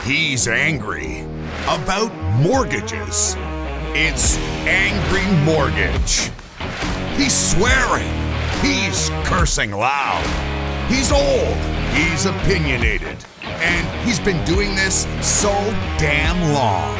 He's angry about mortgages. It's Angry Mortgage. He's swearing. He's cursing loud. He's old. He's opinionated. And he's been doing this so damn long.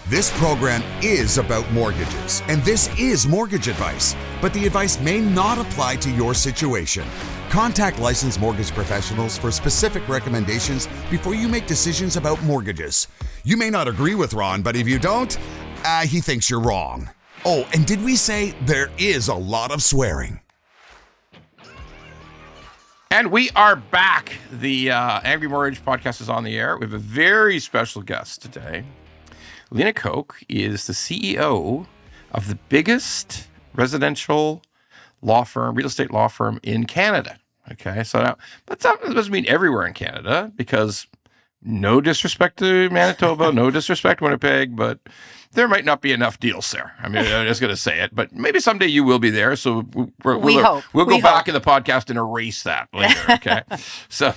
This program is about mortgages, and this is mortgage advice, but the advice may not apply to your situation. Contact licensed mortgage professionals for specific recommendations before you make decisions about mortgages. You may not agree with Ron, but if you don't, he thinks you're wrong. Oh, and did we say there is a lot of swearing? And we are back. The Angry Mortgage podcast is on the air. We have a very special guest today. Lena Koke is the CEO of the biggest residential law firm, real estate law firm in Canada. Okay, so now, but that doesn't mean everywhere in Canada, because no disrespect to Manitoba, no disrespect to Winnipeg, but there might not be enough deals there. I mean, I'm just going to say it, but maybe someday you will be there. So we'll go back in the podcast and erase that later. Okay, so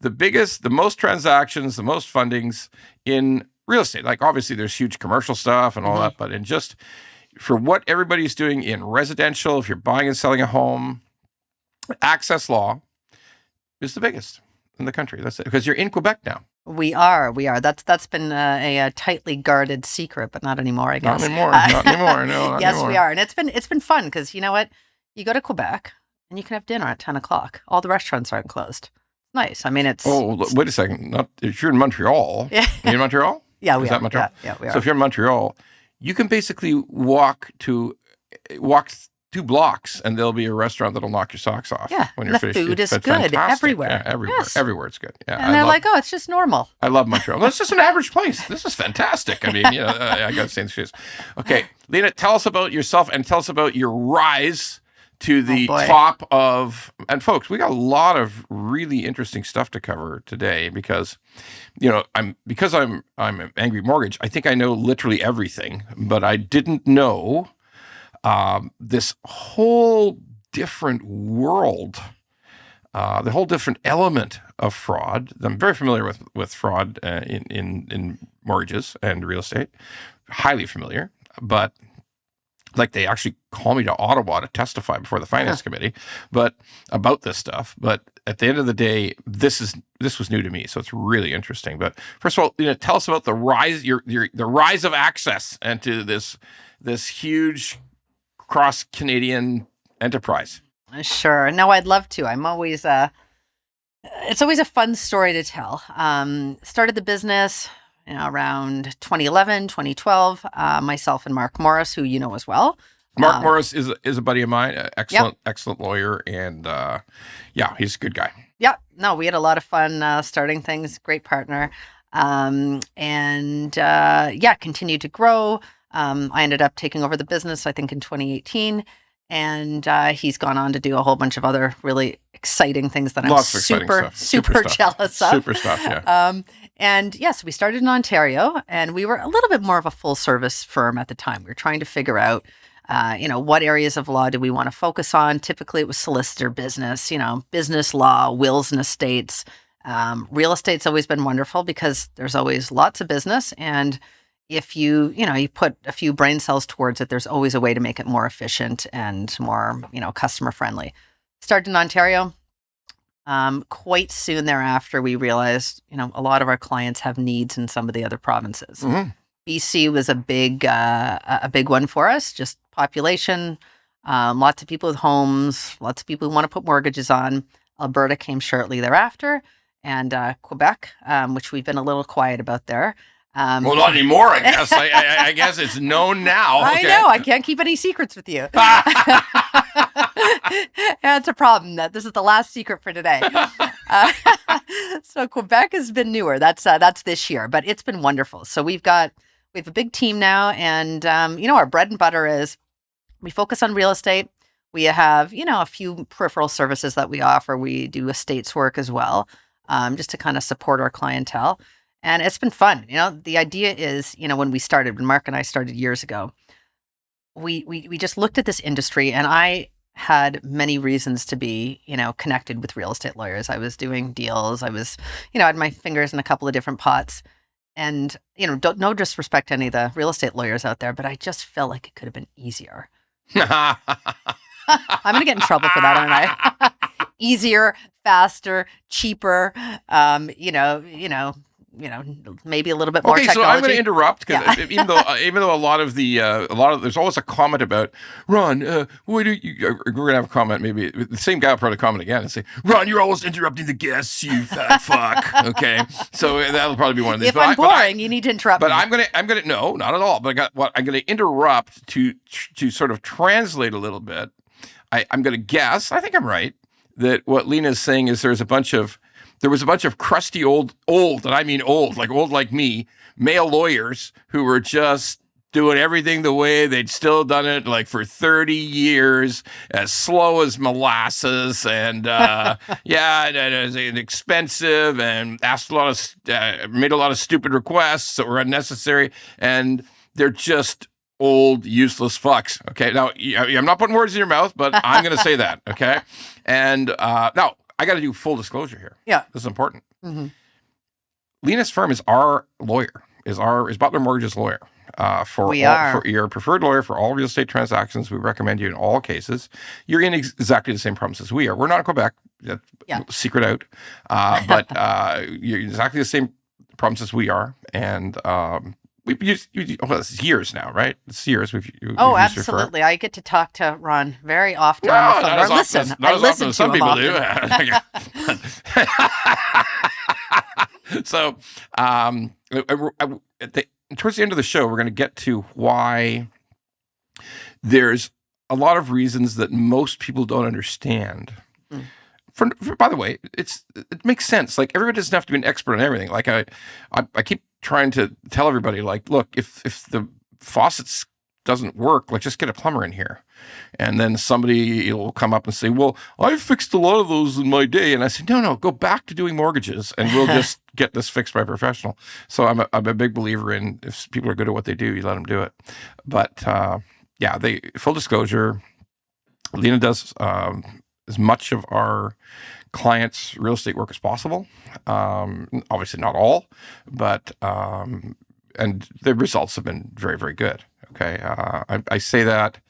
the biggest, the most transactions, the most fundings in real estate. Like obviously, there's huge commercial stuff and all that, but in just for what everybody's doing in residential, if you're buying and selling a home, Axess Law is the biggest in the country. That's it, because you're in Quebec now. We are. That's been a tightly guarded secret, but not anymore, I guess. Not anymore. No, yes, anymore. We are, and it's been fun because you know what? You go to Quebec and you can have dinner at 10 o'clock. All the restaurants aren't closed. Nice. I mean, it's. Oh, wait a second. Not if you're in Montreal. Yeah. Are you in Montreal? Yeah, we is are. That Montreal? Yeah, we are. So if you're in Montreal, you can basically walk 2 blocks, and there'll be a restaurant that'll knock your socks off. Yeah, when you're the finished. food is It's good fantastic. everywhere. Yeah, everywhere. Yes. Everywhere it's good. Yeah, and they're like, oh, it's just normal. I love Montreal. Well, it's just an average place. This is fantastic. I mean, I got to say this. Okay, Lena, tell us about yourself and tell us about your rise to the top of. And folks, we got a lot of really interesting stuff to cover today because, I'm an Angry Mortgage. I think I know literally everything, but I didn't know this whole different world, the whole different element of fraud. I'm very familiar with fraud in mortgages and real estate, highly familiar, but like they actually call me to Ottawa to testify before the finance committee, but about this stuff. But at the end of the day, this was new to me, so it's really interesting. But first of all, tell us about the rise, the rise of Axess into this huge cross-Canadian enterprise. Sure. No, I'd love to. I'm always, it's always a fun story to tell. Started the business around 2011, 2012, myself and Mark Morris, who you know as well. Mark Morris is a buddy of mine, excellent lawyer, and he's a good guy. Yeah. No, we had a lot of fun starting things, great partner. Continued to grow. I ended up taking over the business, I think, in 2018. And he's gone on to do a whole bunch of other really exciting things that I'm super jealous of. Super stuff, yeah. And yes, we started in Ontario, and we were a little bit more of a full service firm at the time. We were trying to figure out, what areas of law do we want to focus on? Typically, it was solicitor business, business law, wills and estates. Real estate's always been wonderful because there's always lots of business, and if you put a few brain cells towards it, there's always a way to make it more efficient and more, customer friendly. Started in Ontario. Quite soon thereafter, we realized, a lot of our clients have needs in some of the other provinces. Mm-hmm. BC was a big one for us, just population, lots of people with homes, lots of people who want to put mortgages on. Alberta came shortly thereafter, and Quebec, which we've been a little quiet about there. Well, not anymore, I guess. I guess it's known now. Okay. I know. I can't keep any secrets with you. That's a problem. This is the last secret for today. So Quebec has been newer. That's this year, but it's been wonderful. So we have a big team now, and our bread and butter is we focus on real estate. We have a few peripheral services that we offer. We do estates work as well, just to kind of support our clientele. And it's been fun. The idea is, when Mark and I started years ago, we just looked at this industry, and I had many reasons to be, connected with real estate lawyers. I was doing deals. I was, I had my fingers in a couple of different pots. And, no disrespect to any of the real estate lawyers out there, but I just felt like it could have been easier. I'm going to get in trouble for that, aren't I? Easier, faster, cheaper, maybe a little bit more technology. So I'm going to interrupt because even though a lot of there's always a comment about Ron. Why do you? We're going to have a comment. Maybe the same guy will probably comment again and say, Ron, you're always interrupting the guests, you fat fuck. Okay, so that'll probably be one of these. If I'm boring, you need to interrupt. But me. I'm gonna no, not at all. But I'm going to interrupt to sort of translate a little bit. I'm going to guess. I think I'm right that what Lena is saying is there was a bunch of crusty old, and I mean old like me, male lawyers who were just doing everything the way they'd still done it like for 30 years, as slow as molasses, and and expensive, and made a lot of stupid requests that were unnecessary, and they're just old, useless fucks. Okay, now I'm not putting words in your mouth, but I'm going to say that. Okay, and now I got to do full disclosure here. Yeah, this is important. Mm-hmm. Lena's firm is our lawyer, is Butler Mortgage's lawyer. For your preferred lawyer for all real estate transactions. We recommend you in all cases. You're in exactly the same problems as we are. We're not in Quebec. Secret out, but you're exactly the same problems as we are, and. We've used it's years now, right? It's years we've used absolutely. I get to talk to Ron very often on the phone. Or listen. I listen to some him people often. do. So, towards the end of the show, we're going to get to why there's a lot of reasons that most people don't understand. By the way, it makes sense. Like, everybody doesn't have to be an expert on everything. Like I keep trying to tell everybody, like, look, if the faucets doesn't work, like, just get a plumber in here. And then somebody will come up and say, well, I fixed a lot of those in my day. And I say, no, go back to doing mortgages and we'll just get this fixed by a professional. So I'm a big believer in, if people are good at what they do, you let them do it. But full disclosure, Lena does as much of our clients' real estate work as possible. Obviously not all, but and the results have been very, very good. Okay, I say that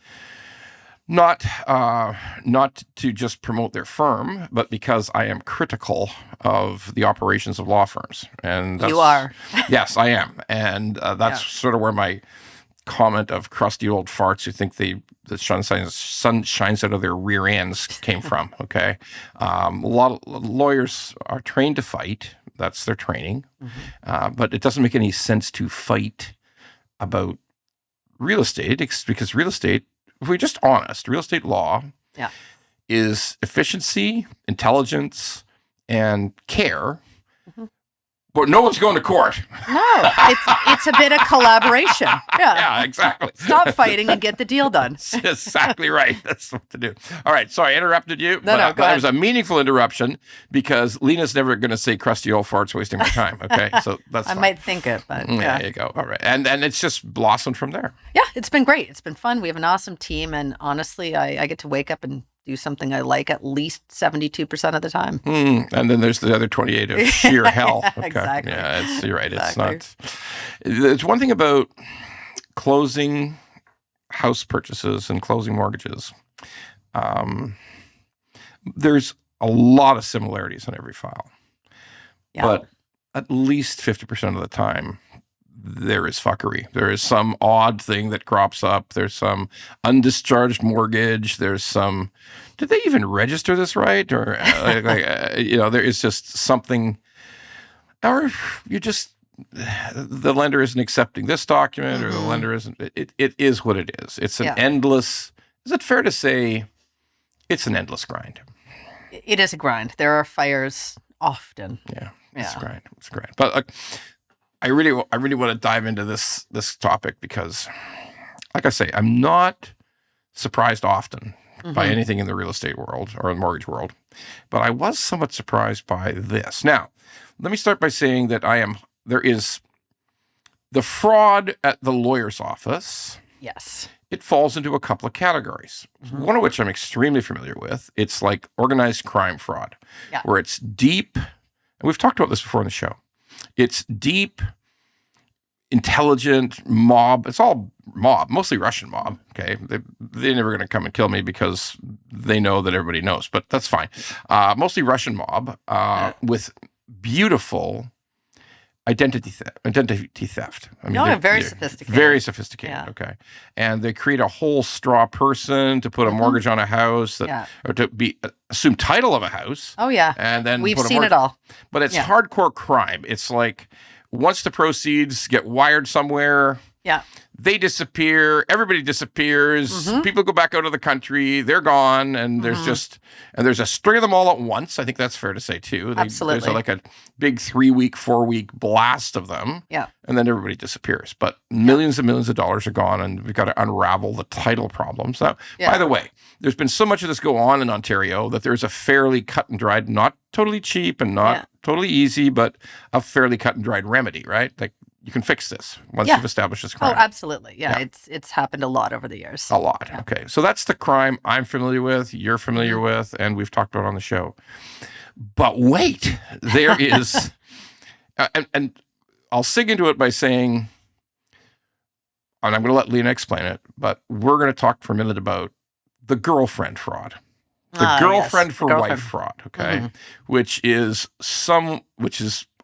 not to just promote their firm, but because I am critical of the operations of law firms. And you are. Yes, I am, and that's sort of where my comment of crusty old farts who think the sun shines out of their rear ends came from. Okay, a lot of lawyers are trained to fight. That's their training, but it doesn't make any sense to fight about real estate, because real estate, if we're just honest, real estate law is efficiency, intelligence, and care. But no one's going to court. No, it's a bit of collaboration. Yeah, exactly. Stop fighting and get the deal done. That's exactly right. That's what to do. All right, sorry, I interrupted you. No, go ahead. It was a meaningful interruption because Lena's never going to say crusty old farts wasting my time. Okay, so that's fine. I might think it, but yeah. There you go. All right, and it's just blossomed from there. Yeah, it's been great. It's been fun. We have an awesome team, and honestly, I get to wake up and do something I like at least 72% of the time. And then there's the other 28 of sheer hell. Okay. Exactly. Yeah, you're right. Exactly. It's not. There's one thing about closing house purchases and closing mortgages. There's a lot of similarities on every file. Yeah. But at least 50% of the time, there is fuckery. There is some odd thing that crops up. There's some undischarged mortgage. There's some, did they even register this right? Or, there is just something, or you just, the lender isn't accepting this document or the lender isn't, it is what it is. It's an endless, is it fair to say it's an endless grind? It is a grind. There are fires often. Yeah. It's a grind. It's a grind. But I really want to dive into this topic because, like I say, I'm not surprised often by anything in the real estate world or the mortgage world, but I was somewhat surprised by this. Now, let me start by saying that there is the fraud at the lawyer's office. Yes. It falls into a couple of categories, one of which I'm extremely familiar with. It's like organized crime fraud, where it's deep, and we've talked about this before on the show. It's deep, intelligent mob. It's all mob, mostly Russian mob. Okay, they're never going to come and kill me because they know that everybody knows, but that's fine. Mostly Russian mob with beautiful identity theft. I mean, they're very sophisticated. Very sophisticated. Yeah. Okay, and they create a whole straw person to put a mortgage on a house or to assume title of a house. Oh yeah, and then we've seen it all. But it's hardcore crime. It's like once the proceeds get wired somewhere. Yeah. They disappear. Everybody disappears. People go back out of the country. They're gone, and there's a string of them all at once. I think that's fair to say too. Absolutely. There's like a big 3-week, 4-week blast of them. Yeah. And then everybody disappears. But millions and millions of dollars are gone, and we've got to unravel the title problems. Now, by the way, there's been so much of this go on in Ontario that there's a fairly cut and dried, not totally cheap and not totally easy, but a fairly cut and dried remedy, right? Like, you can fix this once you've established this crime. Oh, absolutely. Yeah. It's happened a lot over the years. A lot. Yeah. Okay. So that's the crime I'm familiar with, you're familiar with, and we've talked about on the show. But wait, there is, and I'll sink into it by saying, and I'm going to let Lena explain it, but we're going to talk for a minute about the girlfriend fraud. The girlfriend for wife fraud, okay? Which is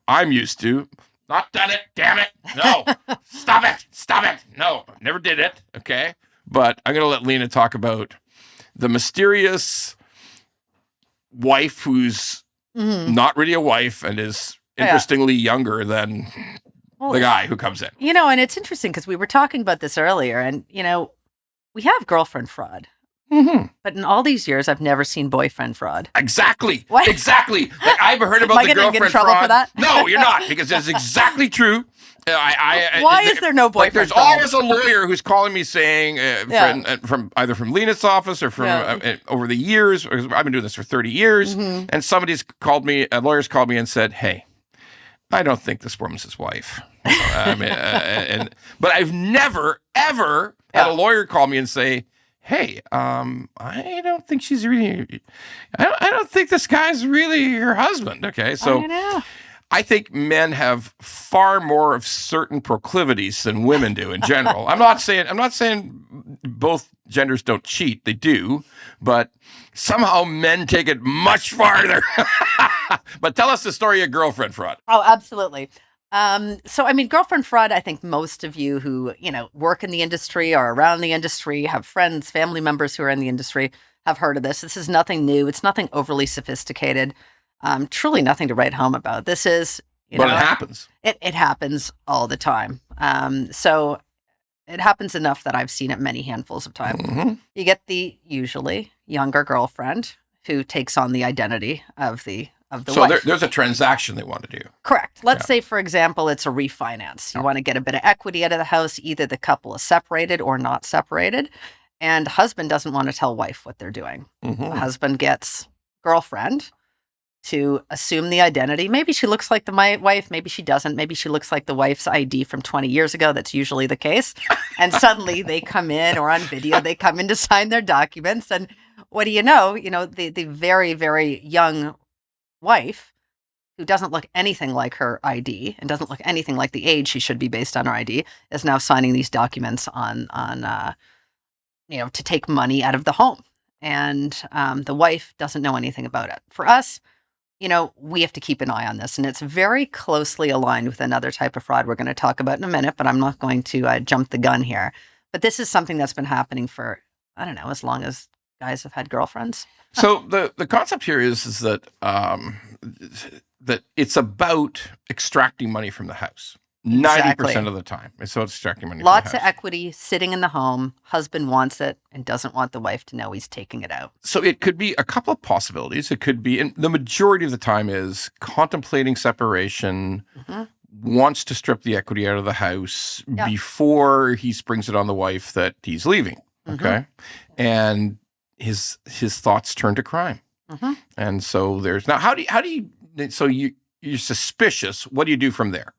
I'm used to. Not done it, damn it. No, stop it. No, never did it, okay? But I'm going to let Lena talk about the mysterious wife who's not really a wife and is interestingly younger than the guy who comes in. And it's interesting because we were talking about this earlier, and, we have girlfriend fraud. But in all these years, I've never seen boyfriend fraud. Exactly. What? Exactly. Like, I've heard about the girlfriend get in trouble fraud. For that? No, you're not, because that's exactly true. Why is there no boyfriend? Like, there's always a lawyer who's calling me saying from either from Lena's office or from over the years. I've been doing this for 30 years, and a lawyer's called me and said, "Hey, I don't think this woman's his wife." But I've never ever had a lawyer call me and say, "Hey, I don't think she's really. I don't think this guy's really your husband." Okay, so I think men have far more of certain proclivities than women do in general. I'm not saying both genders don't cheat; they do, but somehow men take it much farther. But tell us the story of girlfriend fraud. Oh, absolutely. Girlfriend fraud, I think most of you who, work in the industry or around the industry, have friends, family members who are in the industry, have heard of this. This is nothing new. It's nothing overly sophisticated. Truly nothing to write home about. This is, but it happens. It happens all the time. So it happens enough that I've seen it many handfuls of times. You get the usually younger girlfriend who takes on the identity of the wife. There's a transaction they want to do. Correct. Let's say, for example, it's a refinance. You want to get a bit of equity out of the house. Either the couple is separated or not separated. And husband doesn't want to tell wife what they're doing. The husband gets girlfriend to assume the identity. Maybe she looks like my wife. Maybe she doesn't. Maybe she looks like the wife's ID from 20 years ago. That's usually the case. And suddenly they come in, or on video, they come in to sign their documents. And what do you know? The very, very young wife, who doesn't look anything like her ID and doesn't look anything like the age she should be based on her ID, is now signing these documents on to take money out of the home. And the wife doesn't know anything about it. For us, we have to keep an eye on this, and it's very closely aligned with another type of fraud we're going to talk about in a minute, but I'm not going to jump the gun here. But this is something that's been happening for, I don't know, as long as guys have had girlfriends. So the concept here is that that it's about extracting money from the house. 90% of the time. It's about extracting money Lots from the house. of equity sitting in the home. Husband wants it and doesn't want the wife to know he's taking it out. So it could be a couple of possibilities. It could be, and the majority of the time is contemplating separation, wants to strip the equity out of the house before he springs it on the wife that he's leaving. Okay. And his thoughts turn to crime. And so there's, now how do you, so you're suspicious. What do you do from there?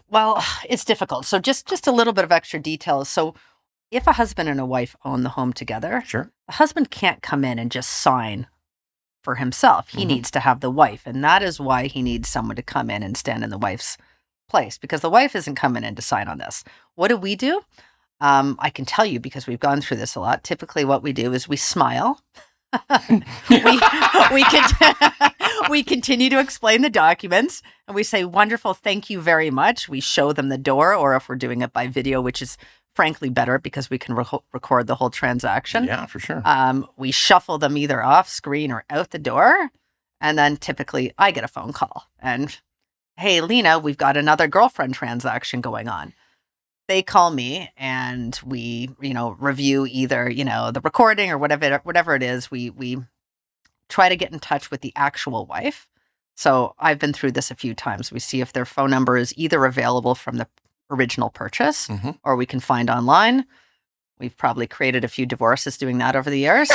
Well, it's difficult. So just a little bit of extra details. So if a husband and a wife own the home together, Sure. the husband can't come in and just sign for himself. He needs to have the wife. And that is why he needs someone to come in and stand in the wife's place, because the wife isn't coming in to sign on this. What do? I can tell you because we've gone through this a lot. Typically what we do is we smile. we continue to explain the documents and we say, wonderful, thank you very much. We show them the door, or if we're doing it by video, which is frankly better because we can record the whole transaction. Yeah, for sure. We shuffle them either off screen or out the door. And then typically I get a phone call and, hey, Lena, we've got another girlfriend transaction going on. They call me and we, review either, the recording or whatever it is. We try to get in touch with the actual wife. So I've been through this a few times. We see if their phone number is either available from the original purchase or we can find online. We've probably created a few divorces doing that over the years.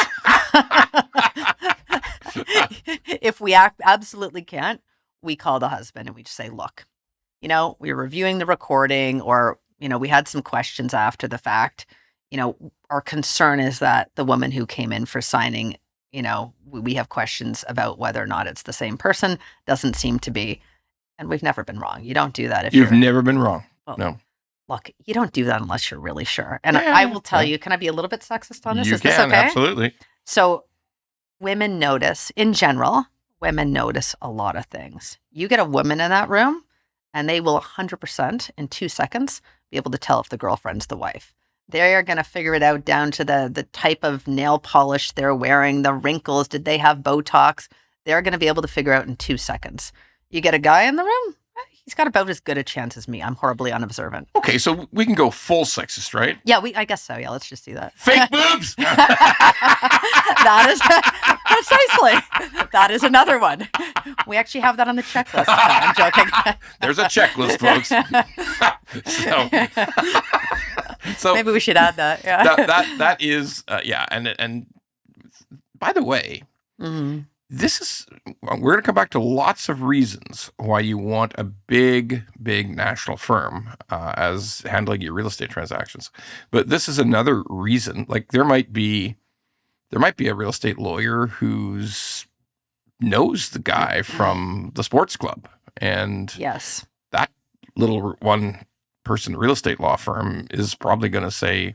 If we absolutely can't, we call the husband and we just say, look, we're reviewing the recording, or, we had some questions after the fact. Our concern is that the woman who came in for signing, we have questions about whether or not it's the same person. Doesn't seem to be. And we've never been wrong. You don't do that if You've never been wrong. Well, no. Look, you don't do that unless you're really sure. And I will tell you, can I be a little bit sexist on this? You Is this can, okay? absolutely. So women notice, in general, a lot of things. You get a woman in that room and they will 100% in 2 seconds be able to tell if the girlfriend's the wife. They are going to figure it out down to the type of nail polish they're wearing, the wrinkles, did they have Botox? They're going to be able to figure out in 2 seconds. You get a guy in the room, he's got about as good a chance as me. I'm horribly unobservant. Okay, so we can go full sexist, right? Yeah, I guess so. Yeah, let's just do that. Fake boobs! That is precisely. That is another one. We actually have that on the checklist. No, I'm joking. There's a checklist, folks. So maybe we should add that. Yeah. That is yeah. And by the way, we're going to come back to lots of reasons why you want a big national firm as handling your real estate transactions. But this is another reason. Like there might be a real estate lawyer who's knows the guy from the sports club, and yes, that little one person real estate law firm is probably going to say,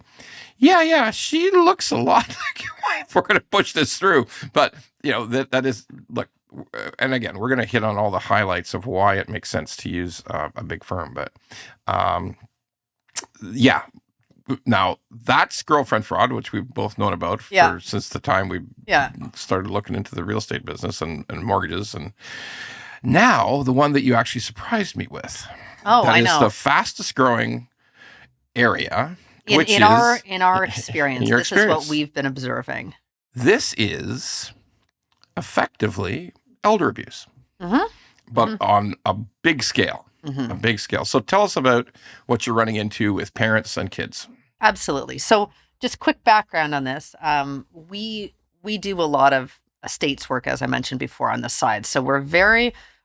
yeah, she looks a lot like your wife. We're going to push this through. But, that is, look, and again, we're going to hit on all the highlights of why it makes sense to use a big firm. But, yeah. Now, that's girlfriend fraud, which we've both known about since the time we started looking into the real estate business and mortgages. And now, the one that you actually surprised me with. Oh, I know. That is the fastest growing area. In our experience, this is what we've been observing. This is effectively elder abuse, but on a big scale. A big scale. So tell us about what you're running into with parents and kids. Absolutely. So just quick background on this. We do a lot of estates work, as I mentioned before, on the side. So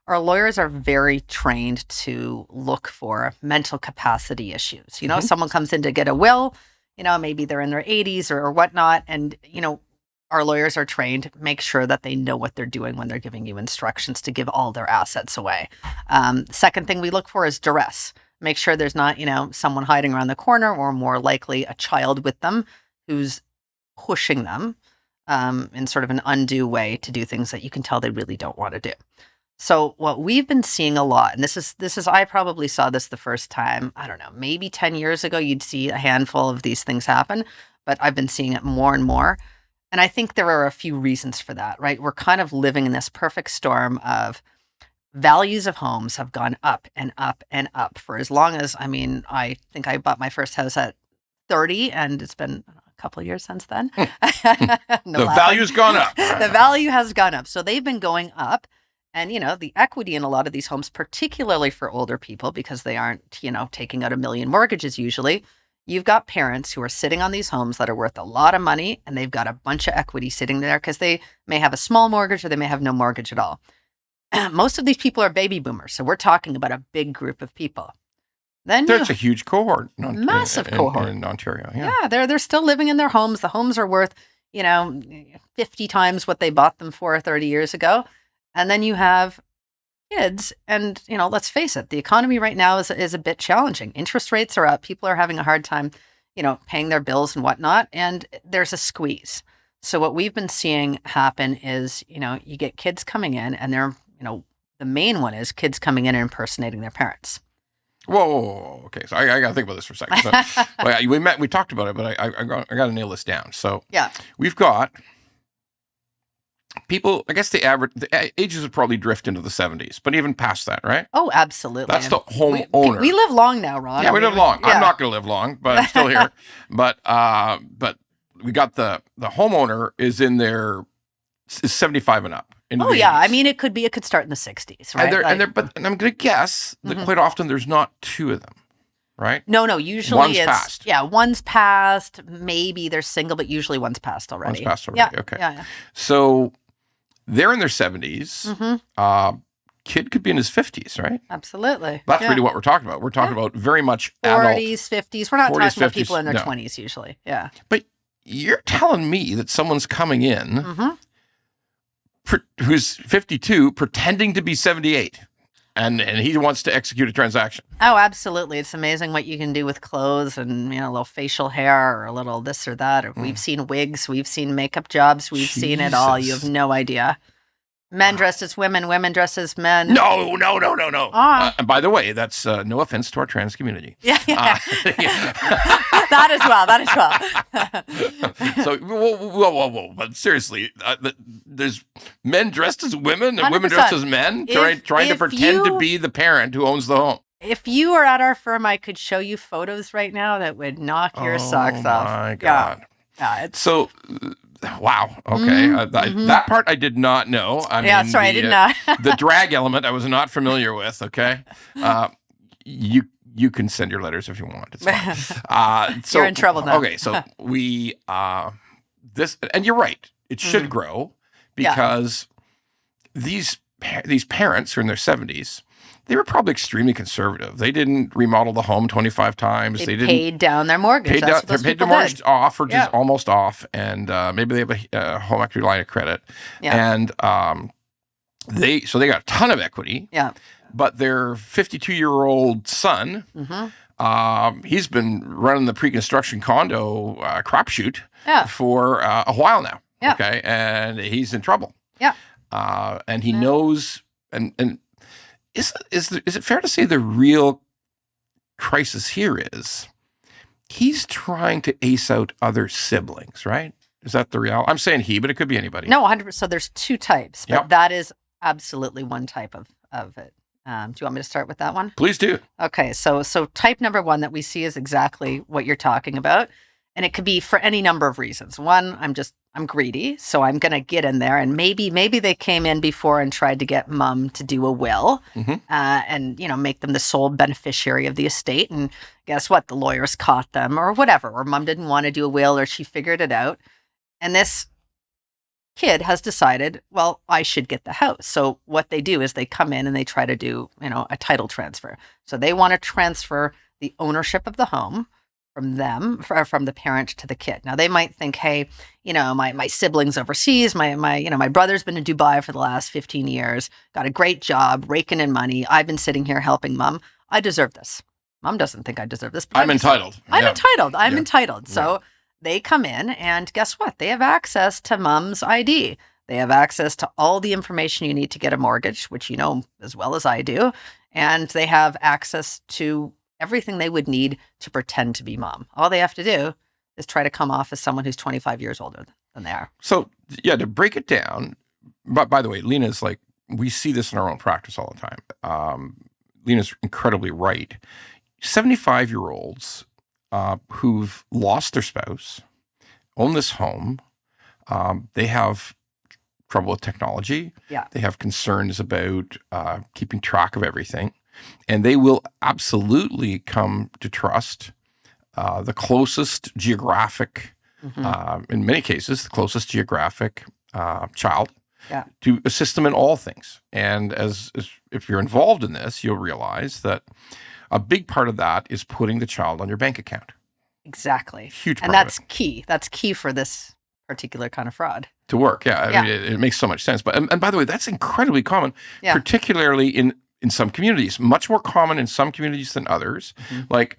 our lawyers are very trained to look for mental capacity issues. Someone comes in to get a will, maybe they're in their 80s or whatnot. And, our lawyers are trained, make sure that they know what they're doing when they're giving you instructions to give all their assets away. Second thing we look for is duress. Make sure there's not, someone hiding around the corner, or more likely a child with them who's pushing them in sort of an undue way to do things that you can tell they really don't want to do. So what we've been seeing a lot, and this is I probably saw this the first time, I don't know, maybe 10 years ago, you'd see a handful of these things happen, but I've been seeing it more and more. And I think there are a few reasons for that, right? We're kind of living in this perfect storm of values of homes have gone up and up and up for as long as, I think I bought my first house at 30 and it's been a couple of years since then. The value's gone up. The value has gone up. So they've been going up. And, the equity in a lot of these homes, particularly for older people, because they aren't, taking out a million mortgages usually, you've got parents who are sitting on these homes that are worth a lot of money, and they've got a bunch of equity sitting there because they may have a small mortgage or they may have no mortgage at all. Most of these people are baby boomers. So we're talking about a big group of people. Then There's a huge cohort. Massive cohort. In Ontario. Yeah, they're still living in their homes. The homes are worth, 50 times what they bought them for 30 years ago. And then you have kids, and let's face it, the economy right now is a bit challenging. Interest rates are up. People are having a hard time, paying their bills and whatnot, and there's a squeeze. So what we've been seeing happen is, you get kids coming in, and they're, the main one is kids coming in and impersonating their parents. Whoa. Okay. So I got to think about this for a second. So, we talked about it, but I got to nail this down. So we've got people, I guess the ages would probably drift into the 70s, but even past that, right? Oh, absolutely. That's the homeowner. We live long now, Ron. Yeah, we live long. Yeah. I'm not going to live long, but I'm still here. But we got the homeowner is 75 and up. Oh yeah, I mean it could start in the 60s, right? And I'm going to guess that quite often there's not two of them, right? No, usually one's passed. Yeah, one's passed. Maybe they're single, but usually one's passed already. Yeah. Okay. Yeah. So they're in their 70s. Kid could be in his 50s, right? Absolutely. That's really what we're talking about. We're talking about very much 40s, 50s. We're not 40s, talking about 50s, people in their 20s usually. Yeah. But you're telling me that someone's coming in who's 52 pretending to be 78 and he wants to execute a transaction. Oh, absolutely. It's amazing what you can do with clothes and, a little facial hair or a little this or that. Or we've seen wigs, we've seen makeup jobs, we've seen it all. You have no idea. Men dressed as women, women dressed as men. No. And by the way, that's no offense to our trans community. Yeah. That as well. So, whoa. But seriously, there's men dressed as women and 100%. Women dressed as men trying to pretend to be the parent who owns the home. If you were at our firm, I could show you photos right now that would knock your socks off. Oh, my God. Yeah. So... Wow. Okay. That part I did not know. I did not. The drag element I was not familiar with. Okay. You can send your letters if you want. It's fine. You're in trouble now. Okay. So we and you're right. It should grow because these parents who are in their 70s, they were probably extremely conservative. They didn't remodel the home 25 times. They paid down their mortgage. They paid their mortgage off or just almost off, and maybe they have a home equity line of credit. Yeah. And they got a ton of equity. Yeah. But their 52-year-old son, he's been running the pre-construction condo crapshoot for a while now. Yeah. Okay, and he's in trouble. Yeah. And he knows and. Is it fair to say the real crisis here is he's trying to ace out other siblings, right? Is that the reality? I'm saying he, but it could be anybody. No, 100%. So there's two types, but that is absolutely one type of it. Do you want me to start with that one? Please do. Okay, so type number one that we see is exactly what you're talking about. And it could be for any number of reasons. One, I'm greedy, so I'm going to get in there. And maybe they came in before and tried to get mom to do a will and, make them the sole beneficiary of the estate. And guess what? The lawyers caught them or whatever, or mom didn't want to do a will or she figured it out. And this kid has decided, well, I should get the house. So what they do is they come in and they try to do, a title transfer. So they want to transfer the ownership of the home from the parent to the kid. Now they might think, hey, my siblings overseas, my brother's been in Dubai for the last 15 years, got a great job, raking in money. I've been sitting here helping mom. I deserve this. Mom doesn't think I deserve this. But I'm entitled. I'm entitled. So they come in and guess what? They have access to mom's ID. They have access to all the information you need to get a mortgage, which you know as well as I do. And they have access to everything they would need to pretend to be mom. All they have to do is try to come off as someone who's 25 years older than they are. So, to break it down, but by the way, Lena's we see this in our own practice all the time. Lena's incredibly right. 75-year-olds who've lost their spouse, own this home, they have trouble with technology. Yeah. They have concerns about keeping track of everything. And they will absolutely come to trust the closest geographic, in many cases, the closest geographic child to assist them in all things. And as if you're involved in this, you'll realize that a big part of that is putting the child on your bank account. Exactly. Huge part and that's of it. key. That's key for this particular kind of fraud. To work, yeah. I mean, it makes so much sense. But and by the way, that's incredibly common, particularly in some communities. Much more common in some communities than others. Like,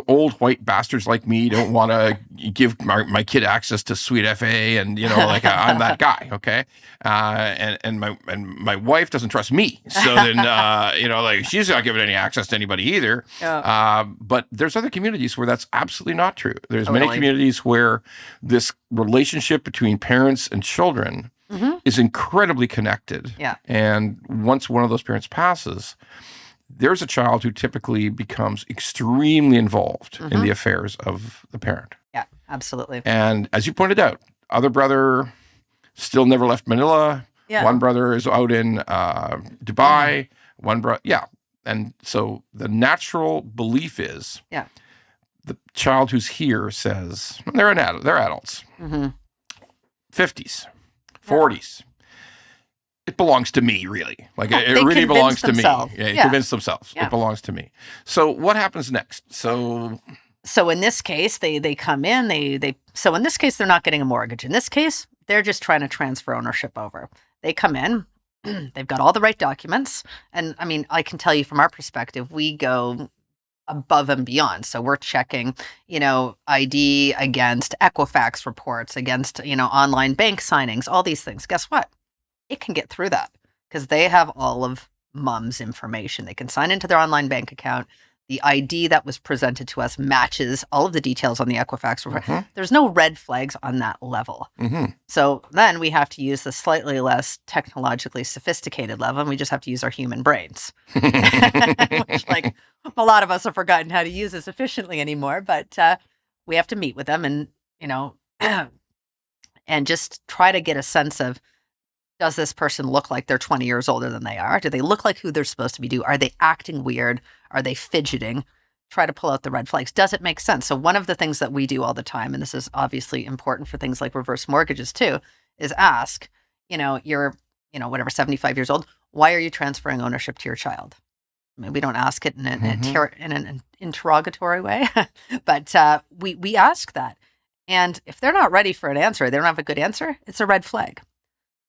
old white bastards like me don't want to give my kid access to Sweet FA, and like I'm that guy, okay? And my wife doesn't trust me, so then like she's not giving any access to anybody either. But there's other communities where that's absolutely not true. There's many communities where this relationship between parents and children is incredibly connected. Yeah. And once one of those parents passes, there's a child who typically becomes extremely involved in the affairs of the parent. Yeah, absolutely. And as you pointed out, other brother still never left Manila. Yeah. One brother is out in Dubai. One brother, And so the natural belief is the child who's here says, they're adults. 50s, 40s. It belongs to me, really. Like, it really belongs to me. Yeah, convince themselves. It belongs to me. So what happens next? So in this case, they come in, so in this case, they're not getting a mortgage. In this case, they're just trying to transfer ownership over. They come in, they've got all the right documents. And I mean, I can tell you from our perspective, we go above and beyond. So we're checking, ID against Equifax reports, against, online bank signings, all these things. Guess what? It can get through that because they have all of mom's information. They can sign into their online bank account. The ID that was presented to us matches all of the details on the Equifax report. There's no red flags on that level. So then we have to use the slightly less technologically sophisticated level, and we just have to use our human brains, which, like, a lot of us have forgotten how to use as efficiently anymore. But we have to meet with them and, and just try to get a sense of, does this person look like they're 20 years older than they are? Do they look like who they're supposed to be? Are they acting weird? Are they fidgeting? Try to pull out the red flags. Does it make sense? So one of the things that we do all the time, and this is obviously important for things like reverse mortgages too, is ask, you're, whatever, 75 years old, why are you transferring ownership to your child? I mean, we don't ask it in an interrogatory way, but we ask that. And if they're not ready for an answer, they don't have a good answer, it's a red flag.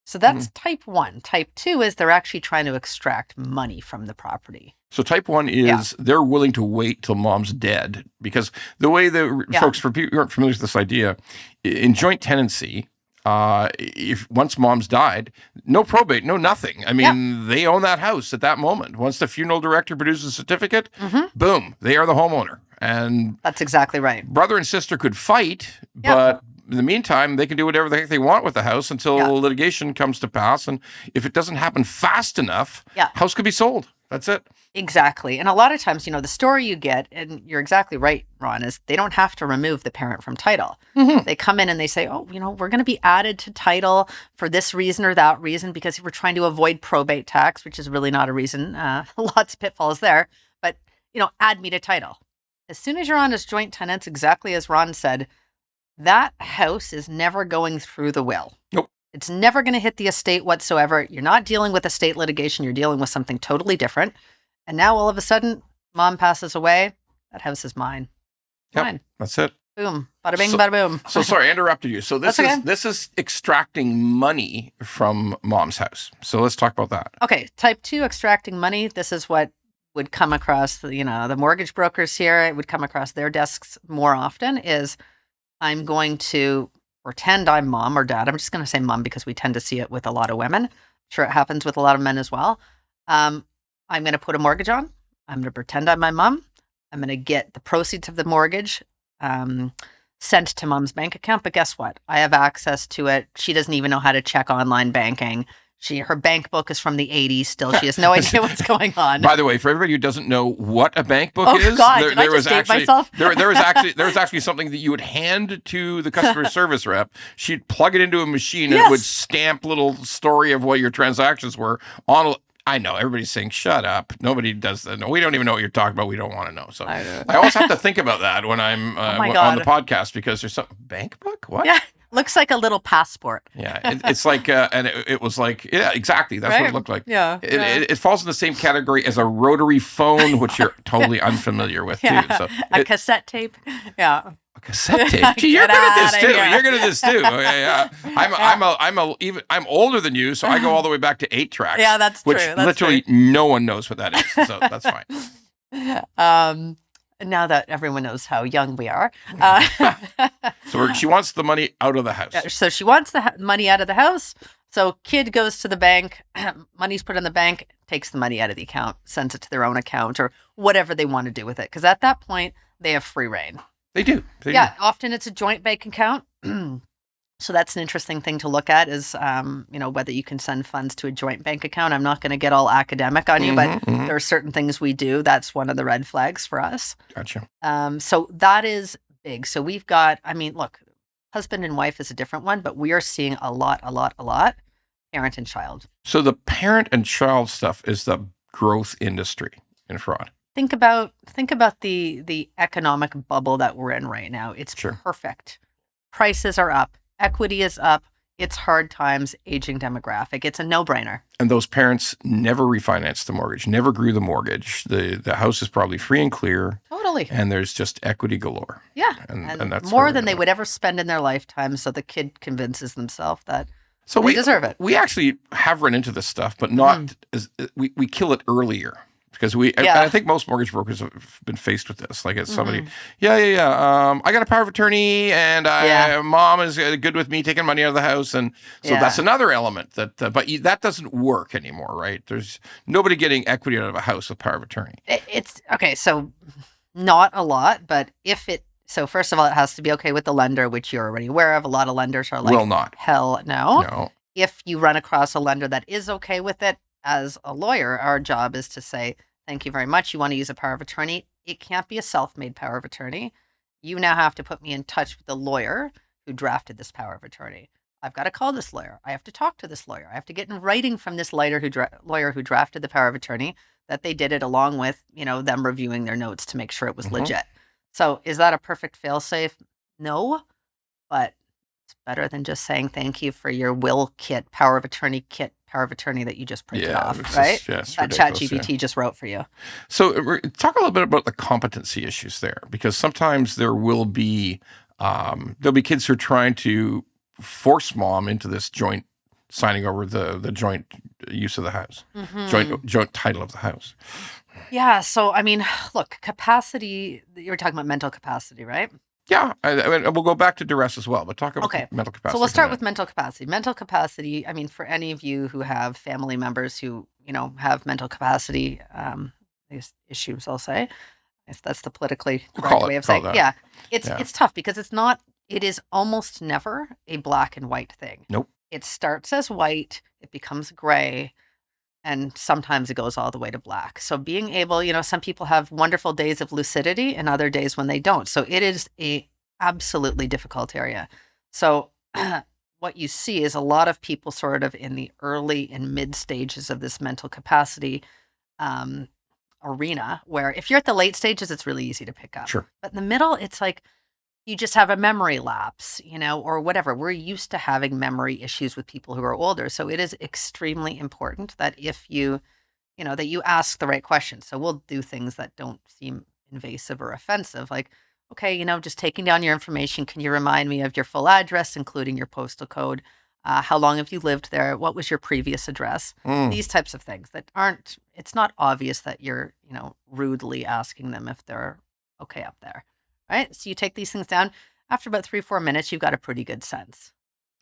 So that's type 1. Type 2 is they're actually trying to extract money from the property. So type 1 is they're willing to wait till mom's dead, because the way folks, for people who aren't familiar with this idea, in joint tenancy, if once mom's died, no probate, no nothing. I mean, they own that house at that moment. Once the funeral director produces a certificate, boom, they are the homeowner. And that's exactly right. Brother and sister could fight, but in the meantime, they can do whatever the heck they want with the house until litigation comes to pass. And if it doesn't happen fast enough, house could be sold. That's it. Exactly. And a lot of times, the story you get, and you're exactly right, Ron, is they don't have to remove the parent from title. They come in and they say, we're going to be added to title for this reason or that reason because we're trying to avoid probate tax, which is really not a reason. Lots of pitfalls there. But, add me to title. As soon as you're on as joint tenants, exactly as Ron said, that house is never going through the will. Nope. It's never going to hit the estate whatsoever. You're not dealing with estate litigation. You're dealing with something totally different. And now all of a sudden, mom passes away. That house is mine. Mine. That's it. Boom. Bada bing, bada boom. So sorry, I interrupted you. So this is extracting money from mom's house. So let's talk about that. Okay. Type 2, extracting money. This is what would come across, the mortgage brokers here. It would come across their desks more often is, I'm going to pretend I'm mom or dad. I'm just going to say mom because we tend to see it with a lot of women. I'm sure it happens with a lot of men as well. I'm going to put a mortgage on. I'm going to pretend I'm my mom. I'm going to get the proceeds of the mortgage sent to mom's bank account. But guess what? I have access to it. She doesn't even know how to check online banking. Her bank book is from the 80s still. She has no idea what's going on. By the way, for everybody who doesn't know what a bank book is, God, did I just date myself? there was actually something that you would hand to the customer service rep. She'd plug it into a machine and it would stamp little story of what your transactions were on. I know everybody's saying, "Shut up! Nobody does that. No, we don't even know what you're talking about. We don't want to know." So I always have to think about that when I'm on the podcast because there's some bank book. What? Yeah. Looks like a little passport. Yeah, it's like, and it was like, yeah, exactly. That's what it looked like. Yeah. It falls in the same category as a rotary phone, which you're totally unfamiliar with too. So a cassette tape. Yeah. A cassette tape. Gee, you're good at this too. You're good at this too. Okay, yeah. I'm older than you, so I go all the way back to 8 tracks. Yeah, that's true. Which literally no one knows what that is. So that's fine. Now that everyone knows how young we are. So she wants the money out of the house. Yeah, so she wants the money out of the house. So kid goes to the bank, money's put in the bank, takes the money out of the account, sends it to their own account or whatever they want to do with it. Because at that point, they have free reign. They do. Often it's a joint bank account. So that's an interesting thing to look at is, whether you can send funds to a joint bank account. I'm not going to get all academic on you, but there are certain things we do. That's one of the red flags for us. Gotcha. So that is big. So we've got, look, husband and wife is a different one, but we are seeing a lot, parent and child. So the parent and child stuff is the growth industry in fraud. Think about the economic bubble that we're in right now. It's perfect. Prices are up. Equity is up. It's hard times, aging demographic. It's a no-brainer. And those parents never refinanced the mortgage, never grew the mortgage. The house is probably free and clear. Totally. And there's just equity galore. Yeah. And that's more than they would ever spend in their lifetime. So the kid convinces themselves that they deserve it. We actually have run into this stuff, but not as we kill it earlier. Because I think most mortgage brokers have been faced with this. Like it's somebody, I got a power of attorney, and mom is good with me taking money out of the house, and so that's another element that. But that doesn't work anymore, right? There's nobody getting equity out of a house with power of attorney. It's okay. So not a lot, but so first of all, it has to be okay with the lender, which you're already aware of. A lot of lenders are like, will not. Hell no. No. If you run across a lender that is okay with it, as a lawyer, our job is to say, thank you very much. You want to use a power of attorney? It can't be a self-made power of attorney. You now have to put me in touch with the lawyer who drafted this power of attorney. I've got to call this lawyer. I have to talk to this lawyer. I have to get in writing from this lawyer who drafted the power of attorney that they did it along with, them reviewing their notes to make sure it was legit. So is that a perfect fail-safe? No, but it's better than just saying thank you for your will kit, power of attorney that you just printed off, right? That ChatGPT just wrote for you. So talk a little bit about the competency issues there, because sometimes there will be there'll be kids who are trying to force mom into this joint signing over the joint use of the house, joint title of the house. Yeah. So look, capacity. You were talking about mental capacity, right? Yeah, we'll go back to duress as well, but talk about mental capacity. So we'll start with mental capacity. Mental capacity, for any of you who have family members who, have mental capacity issues, I'll say, if that's the politically correct way of saying it. Yeah, it's tough because it is almost never a black and white thing. Nope. It starts as white, it becomes gray, and sometimes it goes all the way to black. So being able, some people have wonderful days of lucidity and other days when they don't. So it is a absolutely difficult area. So what you see is a lot of people sort of in the early and mid stages of this mental capacity arena, where if you're at the late stages, it's really easy to pick up. Sure. But in the middle, it's like you just have a memory lapse, or whatever. We're used to having memory issues with people who are older. So it is extremely important that if you, that you ask the right questions. So we'll do things that don't seem invasive or offensive. Like, okay, just taking down your information. Can you remind me of your full address, including your postal code? How long have you lived there? What was your previous address? These types of things that it's not obvious that you're, rudely asking them if they're okay up there. Right? So you take these things down. After about 3-4 minutes, you've got a pretty good sense.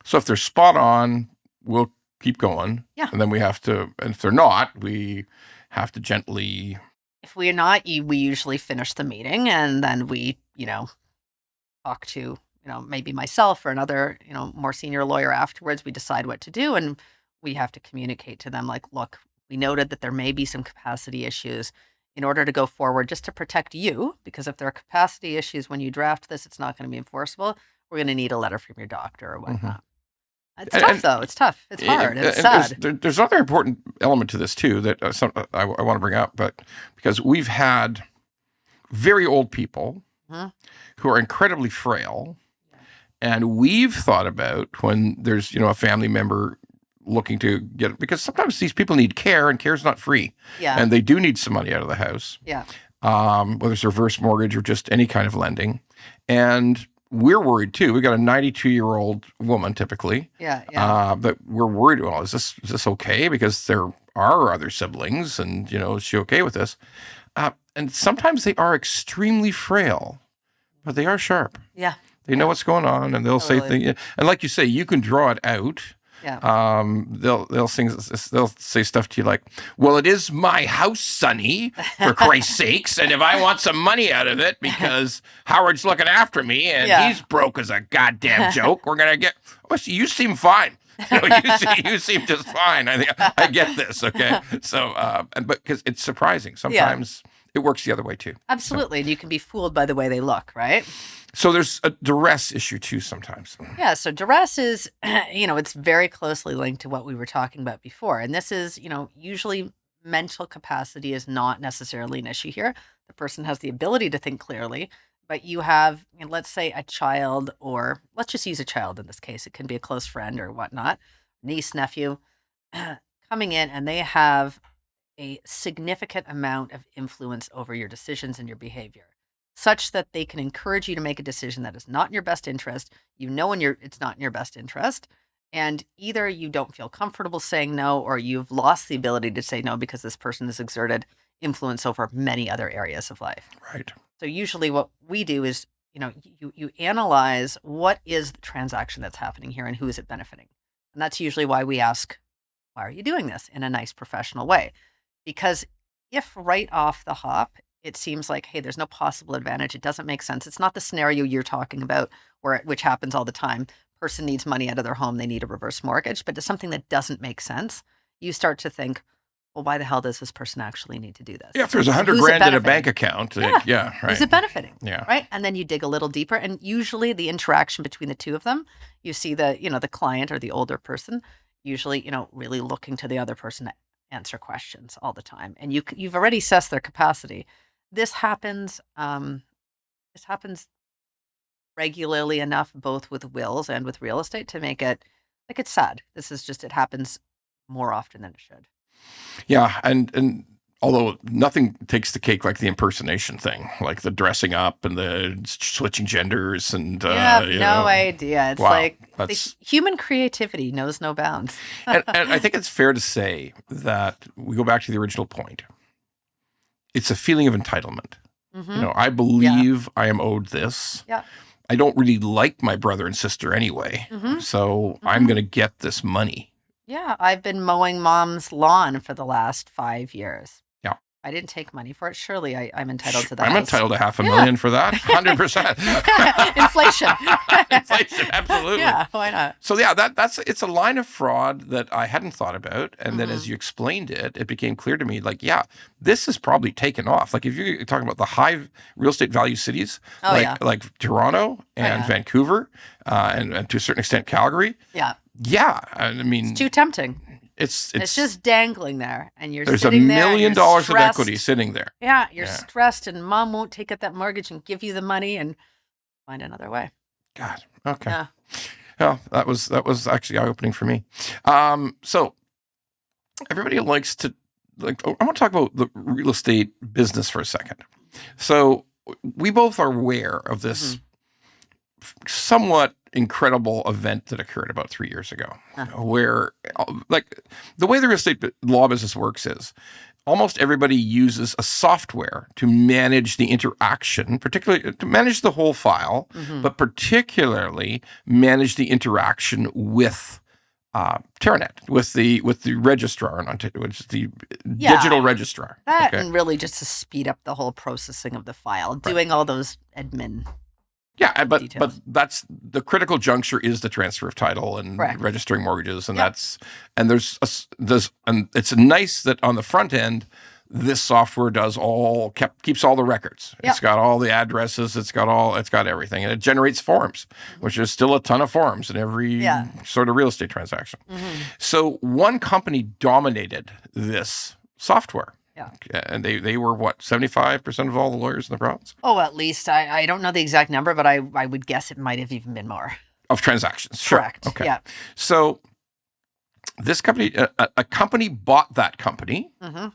So if they're spot on, we'll keep going. Yeah. And then we have to, and if they're not, we have to gently. If we are not, we usually finish the meeting and then we, talk to, maybe myself or another, more senior lawyer afterwards. We decide what to do and we have to communicate to them like, look, we noted that there may be some capacity issues. In order to go forward, just to protect you, because if there are capacity issues when you draft this, it's not going to be enforceable. We're going to need a letter from your doctor or whatnot. It's tough, though. It's tough. It's hard. It's sad. There's another important element to this, too, that I want to bring up, but because we've had very old people who are incredibly frail And we've thought about when there's, a family member looking to get, because sometimes these people need care and care is not free. Yeah. And they do need some money out of the house. Yeah. Whether it's reverse mortgage or just any kind of lending. And we're worried too. We got a 92-year-old woman typically. Yeah. That we're worried, well, is this okay? Because there are other siblings and, is she okay with this? And sometimes they are extremely frail, but they are sharp. Yeah. They know what's going on, and they'll say things. And like you say, you can draw it out. Yeah. They'll say stuff to you like, "Well, it is my house, Sonny, for Christ's sakes, and if I want some money out of it because Howard's looking after me and he's broke as a goddamn joke, we're gonna get." Oh, you seem fine. You seem just fine. I get this. Okay. So, but because it's surprising, sometimes it works the other way too. Absolutely, and you can be fooled by the way they look, right? So there's a duress issue too sometimes. Yeah, so duress is, it's very closely linked to what we were talking about before. And this is, usually mental capacity is not necessarily an issue here. The person has the ability to think clearly, but you have, let's say a child, or let's just use a child in this case. It can be a close friend or whatnot, niece, nephew, coming in, and they have a significant amount of influence over your decisions and your behavior, such that they can encourage you to make a decision that is not in your best interest. It's not in your best interest. And either you don't feel comfortable saying no, or you've lost the ability to say no because this person has exerted influence over many other areas of life. Right. So usually what we do is, you analyze what is the transaction that's happening here and who is it benefiting. And that's usually why we ask, why are you doing this in a nice professional way? Because if right off the hop, it seems like, hey, there's no possible advantage. It doesn't make sense. It's not the scenario you're talking about, which happens all the time. Person needs money out of their home. They need a reverse mortgage, but it's something that doesn't make sense. You start to think, well, why the hell does this person actually need to do this? Yeah, if there's $100,000 in a bank account, right. Who's it benefiting? Yeah. Right. And then you dig a little deeper, and usually the interaction between the two of them, you see the client or the older person, usually, really looking to the other person to answer questions all the time. And you've already assessed their capacity. This happens regularly enough, both with wills and with real estate, to make it like it's sad. It happens more often than it should. Yeah, and although nothing takes the cake like the impersonation thing, like the dressing up and the switching genders and no idea. It's like the human creativity knows no bounds. and I think it's fair to say that we go back to the original point. It's a feeling of entitlement. Mm-hmm. I believe I am owed this. Yeah. I don't really like my brother and sister anyway, so I'm going to get this money. Yeah, I've been mowing mom's lawn for the last 5 years. Yeah. I didn't take money for it. Surely I'm entitled to that. I'm entitled to $500,000 for that. 100%. Inflation. Inflation, absolutely. Yeah, why not? So it's a line of fraud that I hadn't thought about. And then as you explained it, it became clear to me, like, this is probably taken off. Like if you're talking about the high real estate value cities, like Toronto and Vancouver, and to a certain extent Calgary. Yeah. Yeah. I mean, it's too tempting. It's just dangling there, and there's sitting $1 there. million of equity sitting there. Yeah, you're stressed, and mom won't take up that mortgage and give you the money and find another way. God. Okay. Yeah. Well, that was actually eye-opening for me. So everybody likes to I want to talk about the real estate business for a second. So we both are aware of this somewhat incredible event that occurred about 3 years ago, where the way the real estate law business works is almost everybody uses a software to manage the interaction, particularly to manage the whole file, but particularly manage the interaction with Terranet, with the registrar, which is the digital registrar. And really just to speed up the whole processing of the file, doing all those admin. Yeah, but that's the critical juncture is the transfer of title and registering mortgages, and and it's nice that on the front end, this software keeps all the records. It's got all the addresses, it's got everything, and it generates forms, which is still a ton of forms in every sort of real estate transaction. So one company dominated this software. Yeah. And they were, 75% of all the lawyers in the province? Oh, at least. I don't know the exact number, but I would guess it might have even been more. Of transactions. Sure. Correct. Okay. Yeah. So this company, a company bought that company. Mm-hmm.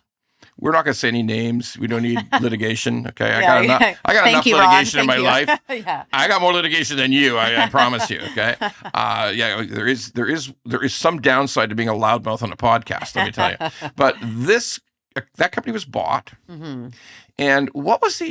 We're not going to say any names. We don't need litigation. Okay. I Yeah, got enough you, litigation in Ron. my life. Yeah. I got more litigation than you. I promise you. Okay. Yeah, there is some downside to being a loudmouth on a podcast, let me tell you. But that company was bought. Mm-hmm. And what was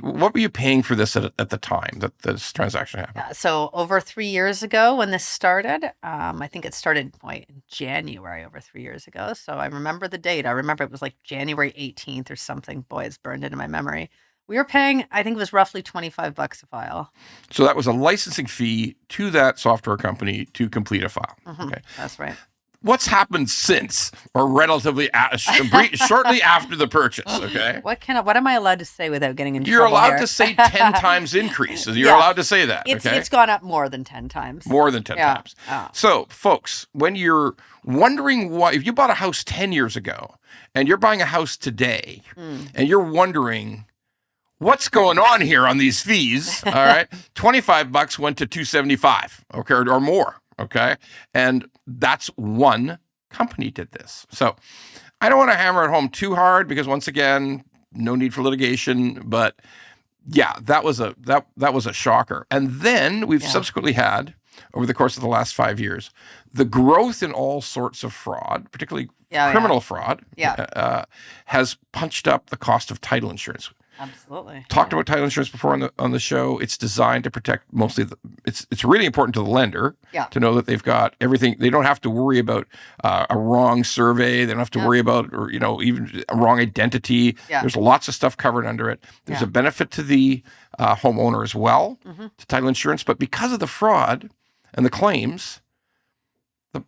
what were you paying for this at the time that this transaction happened? Yeah, so over 3 years ago when this started, I think it started in January over 3 years ago. So I remember the date. I remember it was like January 18th or something. Boy, it's burned into my memory. We were paying, I think it was roughly $25 a file. So that was a licensing fee to that software company to complete a file. Mm-hmm. Okay. That's right. What's happened since, or relatively shortly after the purchase? Okay. What am I allowed to say without getting in You're trouble allowed here? to say 10 times increase. You're Yeah. allowed to say that. Okay. It's gone up more than 10 times. More than 10 Yeah. times. Oh. So, folks, when you're wondering why, if you bought a house 10 years ago and you're buying a house today and you're wondering what's going on here on these fees, all right, $25 went to $275, okay, or more, okay? And that's one company did this. So I don't want to hammer it home too hard because, once again, no need for litigation, but yeah, that was a shocker. And then we've subsequently had, over the course of the last 5 years, the growth in all sorts of fraud, particularly criminal fraud, has punched up the cost of title insurance. Absolutely. Talked about title insurance before on the show. It's designed to protect mostly it's really important to the lender to know that they've got everything. They don't have to worry about a wrong survey. They don't have to worry about, or even a wrong identity. Yeah. There's lots of stuff covered under it. There's a benefit to the homeowner as well, to title insurance. But because of the fraud and the claims,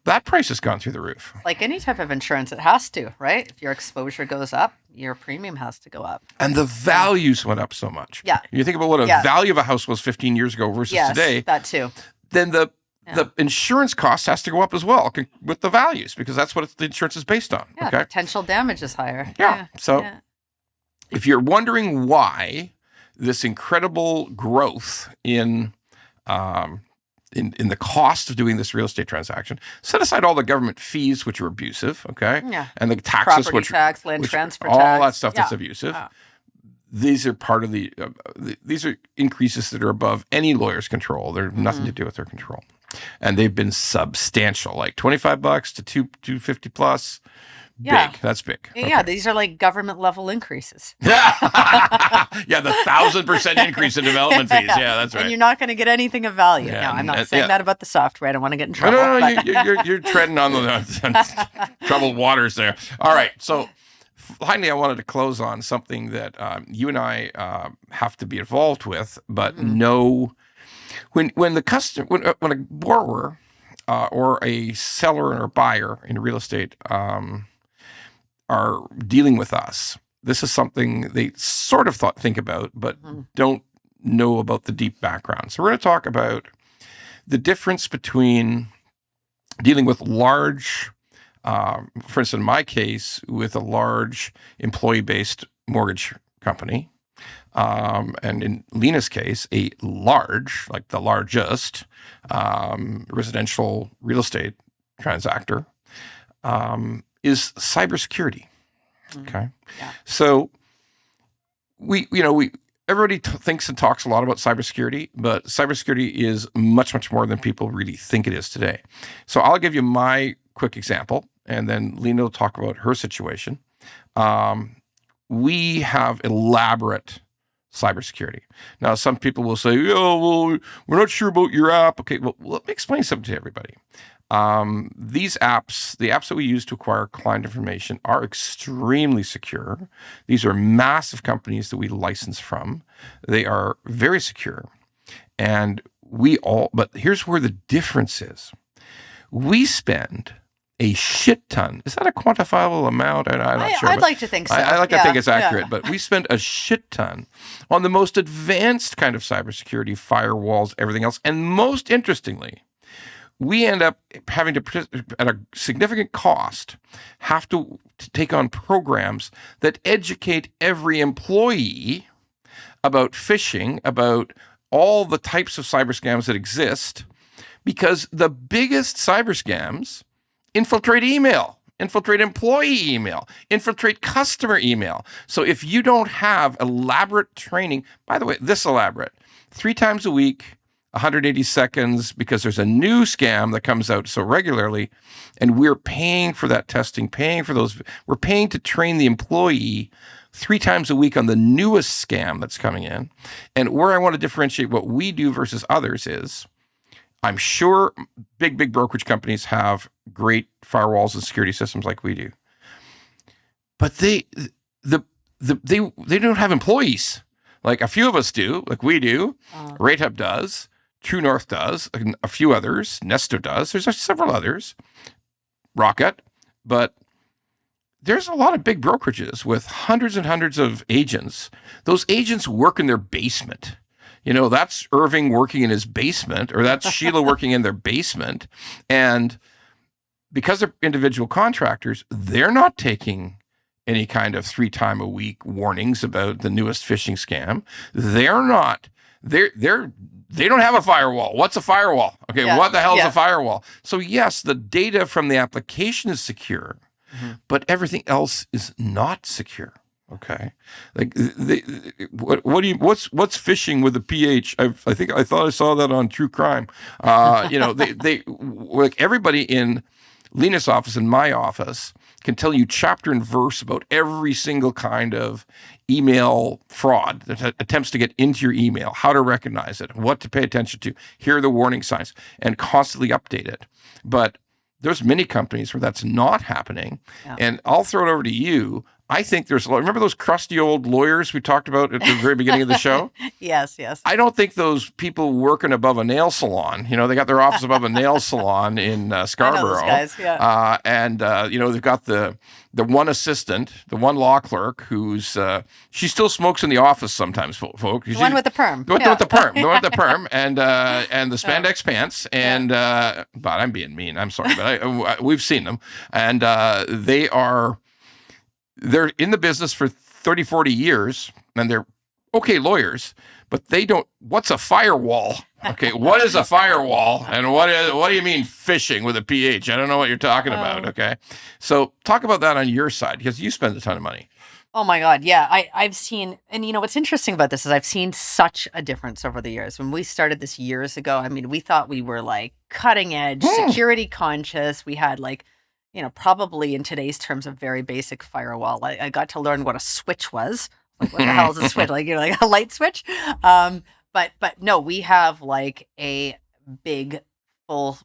that price has gone through the roof. Like any type of insurance, it has to, right? If your exposure goes up, your premium has to go up. And the values went up so much. Yeah. You think about what a value of a house was 15 years ago versus today. That too. Then the insurance cost has to go up as well with the values, because that's what the insurance is based on. Yeah, okay? Potential damage is higher. Yeah. So if you're wondering why this incredible growth in the cost of doing this real estate transaction, set aside all the government fees, which are abusive, okay? Yeah. And the taxes, property tax, land transfer all tax. All that stuff that's abusive. These are part of these are increases that are above any lawyer's control. They're nothing to do with their control. And they've been substantial, like $25 to $250 plus. Yeah. Big. That's big. Yeah, these are like government level increases. Yeah, the 1,000% increase in development fees. Yeah, that's right. And you're not going to get anything of value. Yeah, Now, I'm not saying that about the software. I don't want to get in trouble. No, you're treading on the troubled waters there. All right, so finally, I wanted to close on something that you and I have to be involved with, but know when a borrower or a seller or a buyer in real estate are dealing with us, this is something they sort of think about, but don't know about the deep background. So we're going to talk about the difference between dealing with large, for instance, in my case, with a large employee-based mortgage company, and in Lena's case, a large, like the largest, residential real estate transactor, is cybersecurity. Okay. Yeah. So everybody thinks and talks a lot about cybersecurity, but cybersecurity is much, much more than people really think it is today. So I'll give you my quick example, and then Lena will talk about her situation. We have elaborate cybersecurity. Now, some people will say, "Oh, well, we're not sure about your app." Okay, well, let me explain something to everybody. These apps, the apps that we use to acquire client information, are extremely secure. These are massive companies that we license from. They are very secure. But here's where the difference is. We spend a shit ton. Is that a quantifiable amount? I'm not sure. I'd like to think so. I like to think it's accurate, but we spend a shit ton on the most advanced kind of cybersecurity, firewalls, everything else. And most interestingly, we end up having to, at a significant cost, have to take on programs that educate every employee about phishing, about all the types of cyber scams that exist, because the biggest cyber scams infiltrate email, infiltrate employee email, infiltrate customer email. So if you don't have elaborate training, by the way, this elaborate, 3 times a week, 180 seconds, because there's a new scam that comes out so regularly, and we're paying for that testing, paying for those. We're paying to train the employee 3 times a week on the newest scam that's coming in. And where I want to differentiate what we do versus others is, I'm sure big brokerage companies have great firewalls and security systems like we do, but they don't have employees. Like a few of us do, like we do. Rate Hub does. True North does, and a few others. Nesto does. There's several others. Rocket. But there's a lot of big brokerages with hundreds and hundreds of agents. Those agents work in their basement. That's Irving working in his basement, or that's Sheila working in their basement. And because they're individual contractors, they're not taking any kind of 3 times a week warnings about the newest phishing scam. They don't have a firewall. What's a firewall? Okay, what the hell is a firewall? So yes, the data from the application is secure, but everything else is not secure. Okay, like what's phishing with a PH? I thought I saw that on True Crime. They like everybody in Lena's office and my office can tell you chapter and verse about every single kind of email fraud that attempts to get into your email, how to recognize it, what to pay attention to, here are the warning signs, and constantly update it. But there's many companies where that's not happening. Yeah. And I'll throw it over to you. I think remember those crusty old lawyers we talked about at the very beginning of the show? Yes. I don't think those people working above a nail salon, they got their office above a nail salon in Scarborough. I know those guys, yeah. And they've got the one assistant, the one law clerk who's, she still smokes in the office sometimes, folks. The one with the perm. The one with the perm, and the spandex pants, and, but I'm being mean, I'm sorry, but we've seen them, and they're in the business for 30, 40 years, and they're okay lawyers, but they don't, what's a firewall? Okay, what is a firewall? And what do you mean phishing with a PH? I don't know what you're talking about, okay? So talk about that on your side, because you spend a ton of money. Oh my God, yeah. I've seen, and what's interesting about this is I've seen such a difference over the years. When we started this years ago, we thought we were like cutting edge, security conscious. We had like, probably in today's terms, a very basic firewall. I got to learn what a switch was. Like, what the hell is a switch? Like, like a light switch. But no, we have like a big full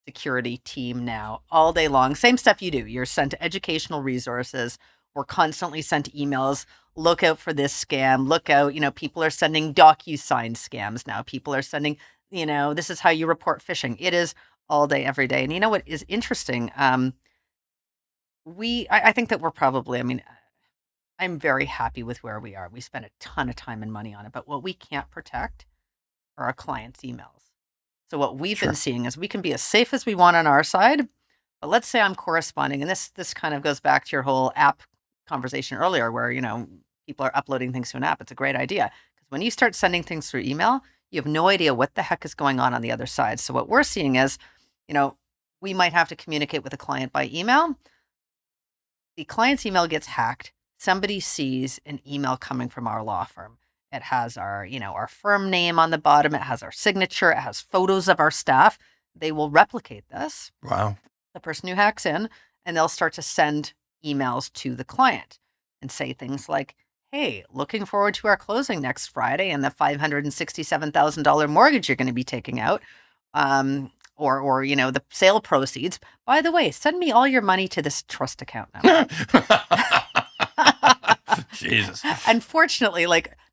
security team now all day long. Same stuff you do. You're sent educational resources. We're constantly sent emails. Look out for this scam. Look out. People are sending DocuSign scams now. People are sending, this is how you report phishing. It is all day, every day. And what is interesting? I think that we're probably, I'm very happy with where we are. We spend a ton of time and money on it, but what we can't protect are our clients' emails. So what we've been seeing is we can be as safe as we want on our side, but let's say I'm corresponding, and this kind of goes back to your whole app conversation earlier where, people are uploading things to an app. It's a great idea because when you start sending things through email, you have no idea what the heck is going on the other side. So what we're seeing is, we might have to communicate with a client by email. The client's email gets hacked. Somebody sees an email coming from our law firm. It has our firm name on the bottom. It has our signature. It has photos of our staff. They will replicate this. Wow. The person who hacks in, and they'll start to send emails to the client and say things like, hey, looking forward to our closing next Friday and the $567,000 mortgage you're going to be taking out. Or the sale proceeds. By the way, send me all your money to this trust account now. Jesus. Unfortunately,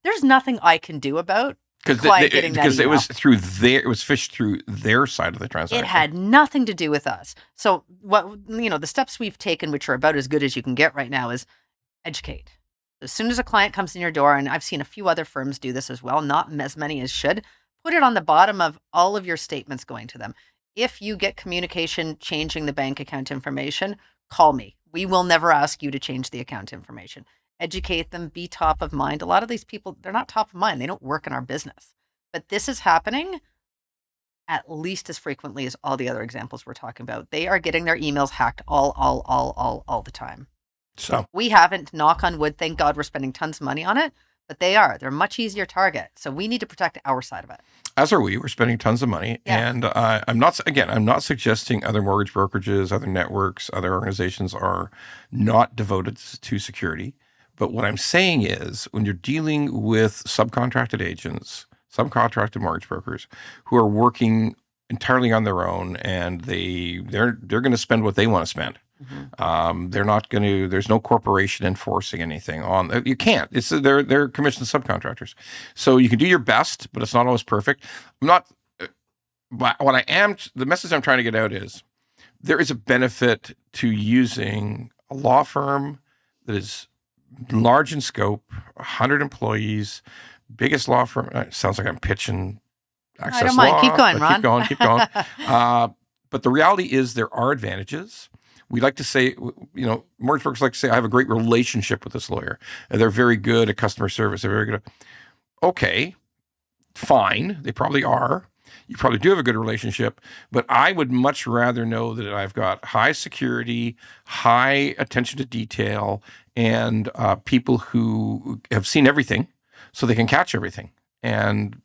there's nothing I can do about because it was fished through their side of the transaction. It had nothing to do with us. So what the steps we've taken, which are about as good as you can get right now, is educate. As soon as a client comes in your door, and I've seen a few other firms do this as well, not as many as should, put it on the bottom of all of your statements going to them. If you get communication changing the bank account information, call me. We will never ask you to change the account information. Educate them, be top of mind. A lot of these people, they're not top of mind. They don't work in our business. But this is happening at least as frequently as all the other examples we're talking about. They are getting their emails hacked all the time. So we haven't, knock on wood, thank God we're spending tons of money on it, but they're a much easier target. So we need to protect our side of it. as are we. We're spending tons of money. Yeah. And I'm not suggesting other mortgage brokerages, other networks, other organizations are not devoted to security. But what I'm saying is when you're dealing with subcontracted agents, subcontracted mortgage brokers who are working entirely on their own, and they're going to spend what they want to spend. They're not going to. There's no corporation enforcing anything on. You can't. They're commissioned subcontractors, so you can do your best, but it's not always perfect. I'm not. But what I am, the message I'm trying to get out is, there is a benefit to using a law firm that is large in scope, 100 employees, biggest law firm. Sounds like I'm pitching Access I don't mind. Law, Keep going, but Ron. Keep going. But the reality is there are advantages. We like to say, mortgage brokers like to say, I have a great relationship with this lawyer. And they're very good at customer service. They're very good at, okay, fine. They probably are. You probably do have a good relationship, but I would much rather know that I've got high security, high attention to detail, and people who have seen everything so they can catch everything. And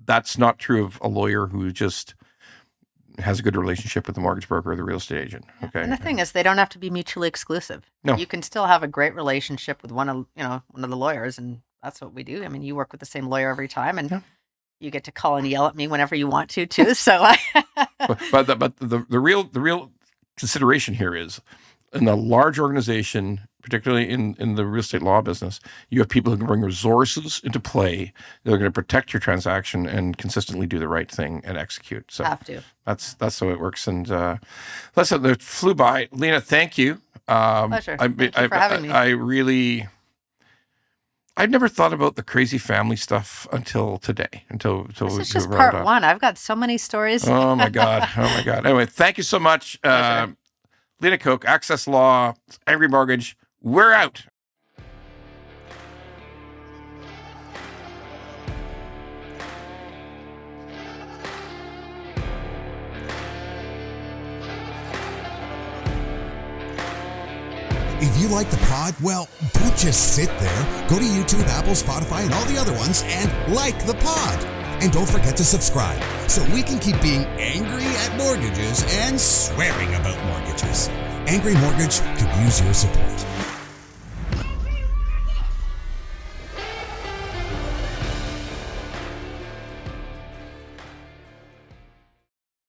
that's not true of a lawyer who just has a good relationship with the mortgage broker or the real estate agent. Okay. And the thing is, they don't have to be mutually exclusive. No. You can still have a great relationship with one of the lawyers, and that's what we do. I mean, you work with the same lawyer every time, and you get to call and yell at me whenever you want to, too. So, but the real consideration here is, in a large organization, particularly in the real estate law business, you have people who can bring resources into play that are going to protect your transaction and consistently do the right thing and execute. So have to. That's how it works. And listen, it flew by. Lena, thank you. Pleasure. Thank you for having me. I'd never thought about the crazy family stuff until today. This is just part one. I've got so many stories. Oh my God. Anyway, thank you so much. Lena Koke, Axess Law, Angry Mortgage. We're out. If you like the pod, well, don't just sit there. Go to YouTube, Apple, Spotify, and all the other ones and like the pod. And don't forget to subscribe so we can keep being angry at mortgages and swearing about mortgages. Angry Mortgage could use your support.